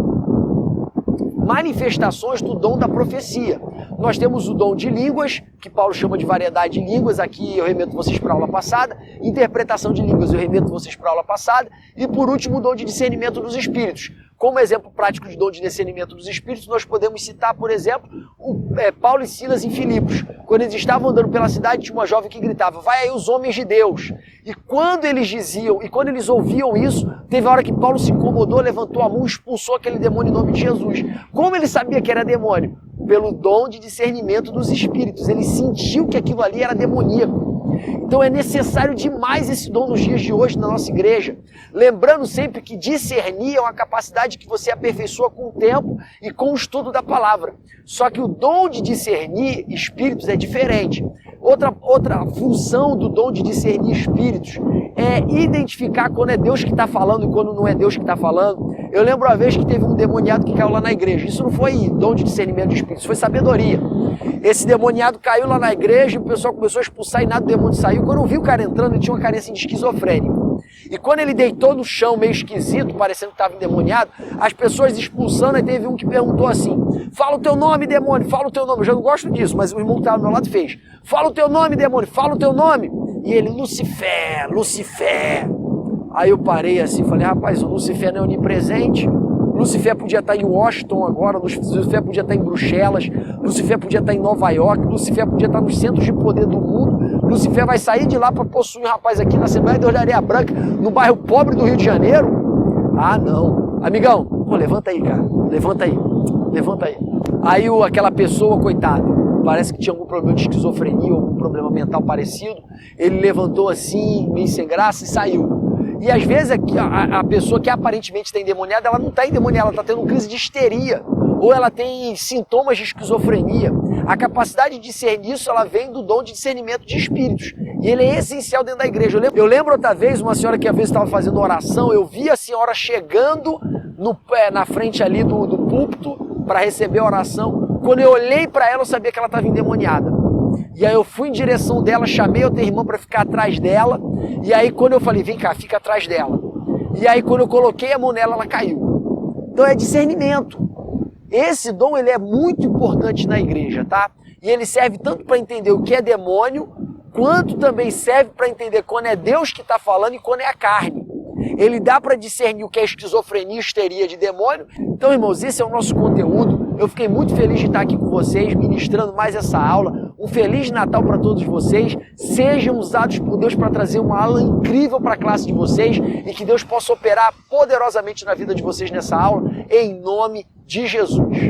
manifestações do dom da profecia. Nós temos o dom de línguas, que Paulo chama de variedade de línguas, aqui eu remeto vocês para a aula passada, interpretação de línguas eu remeto vocês para a aula passada, e por último o dom de discernimento dos espíritos. Como exemplo prático de dom de discernimento dos espíritos, nós podemos citar, por exemplo, Paulo e Silas em Filipos. Quando eles estavam andando pela cidade, tinha uma jovem que gritava, vai aí os homens de Deus. E quando eles diziam, e quando eles ouviam isso, teve a hora que Paulo se incomodou, levantou a mão e expulsou aquele demônio em nome de Jesus. Como ele sabia que era demônio? Pelo dom de discernimento dos espíritos. Ele sentiu que aquilo ali era demoníaco. Então é necessário demais esse dom nos dias de hoje na nossa igreja. Lembrando sempre que discernir é uma capacidade que você aperfeiçoa com o tempo e com o estudo da palavra. Só que o dom de discernir espíritos é diferente. Outra função do dom de discernir espíritos é identificar quando é Deus que está falando e quando não é Deus que está falando. Eu lembro uma vez que teve um demoniado que caiu lá na igreja. Isso não foi dom de discernimento de espíritos, foi sabedoria. Esse demoniado caiu lá na igreja e o pessoal começou a expulsar e nada do demônio saiu. Quando eu vi o cara entrando, ele tinha uma carinha assim de esquizofrênico. E quando ele deitou no chão meio esquisito, parecendo que estava endemoniado, as pessoas expulsando, aí teve um que perguntou assim, fala o teu nome, demônio, fala o teu nome. Eu já não gosto disso, mas o irmão que estava do meu lado fez. Fala o teu nome, demônio, fala o teu nome. E ele, Lucifer, Lucifer. Aí eu parei assim, falei, rapaz, o Lucifer não é onipresente. Lucifer podia estar em Washington agora, Lucifer podia estar em Bruxelas, Lucifer podia estar em Nova York, Lucifer podia estar nos centros de poder do mundo, Lucifer vai sair de lá para possuir um rapaz aqui na Assembleia de Areia Branca, no bairro pobre do Rio de Janeiro? Ah, não. Amigão, pô, levanta aí, cara, levanta aí, levanta aí. Aí aquela pessoa, coitado, parece que tinha algum problema de esquizofrenia, algum problema mental parecido, ele levantou assim, meio sem graça e saiu. E às vezes a pessoa que aparentemente está endemoniada, ela não está endemoniada, ela está tendo crise de histeria, ou ela tem sintomas de esquizofrenia. A capacidade de discernir isso, ela vem do dom de discernimento de espíritos. E ele é essencial dentro da igreja. Eu lembro outra vez, uma senhora que às vezes estava fazendo oração, eu vi a senhora chegando na frente ali do púlpito para receber a oração. Quando eu olhei para ela, eu sabia que ela estava endemoniada. E aí eu fui em direção dela, chamei outra irmã para ficar atrás dela. E aí quando eu falei, vem cá, fica atrás dela. E aí quando eu coloquei a mão nela, ela caiu. Então é discernimento. Esse dom ele é muito importante na igreja, tá? E ele serve tanto para entender o que é demônio, quanto também serve para entender quando é Deus que está falando e quando é a carne. Ele dá para discernir o que é esquizofrenia, histeria de demônio. Então, irmãos, esse é o nosso conteúdo. Eu fiquei muito feliz de estar aqui com vocês, ministrando mais essa aula. Um Feliz Natal para todos vocês. Sejam usados por Deus para trazer uma aula incrível para a classe de vocês e que Deus possa operar poderosamente na vida de vocês nessa aula, em nome de Jesus.